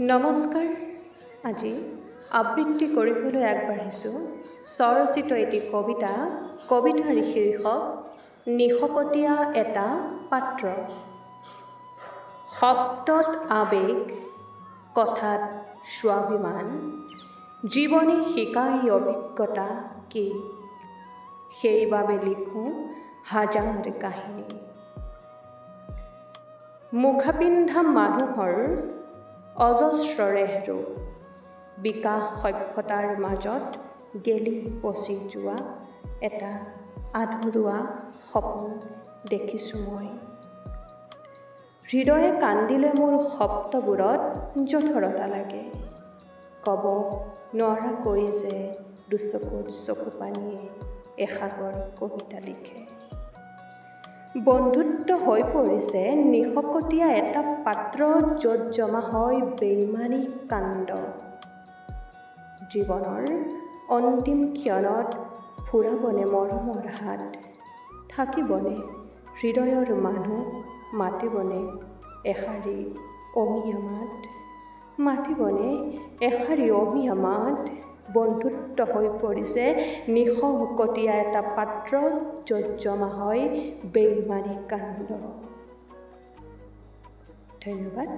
নমস্কাৰ। আজি আবৃত্তি কৰিবলৈ আগবাঢ়িছোঁ স্বৰচিত এটি কবিতাৰ শীৰ্ষক নিশকতীয়া এটা পাত্ৰ। শব্দত আৱেগ, কথাত স্বাভিমান, জীৱনে শিকাই অভিজ্ঞতা কি, সেইবাবে লিখোঁ হাজাৰ কাহিনী। মুখাপিন্ধা মানুহৰ অজস্ৰৰেহ ৰূপ, বিকাশ সভ্যতাৰ মাজত গেলি পচি যোৱা এটা আধৰুৱা সপোন দেখিছোঁ মই। হৃদয়ে কান্দিলে মোৰ শব্দবোৰত জঠৰতা লাগে, ক'ব নোৱাৰাকৈ যে দুচকুত চকুপানীয়ে এসাগৰ কবিতা লিখে। বন্ধুত্ব হৈ পৰিছে নিশকতীয়া এটা পাত্ৰ, য'ত জমা হয় বেইমানী কাণ্ড। জীৱনৰ অন্তিম ক্ষণত ফুৰাবনে মৰমৰ হাত, থাকিবনে হৃদয়ৰ মানুহ, মাতিবনে এষাৰি অমিয়া মাত, মাতিবনে এষাৰি অমিয়া মাত। বন্ধুত্ব হৈ পৰিছে নিশকতীয়া এটা পাত্ৰ, য'ত জমা হয় বেইমানী কাণ্ড। ধন্যবাদ।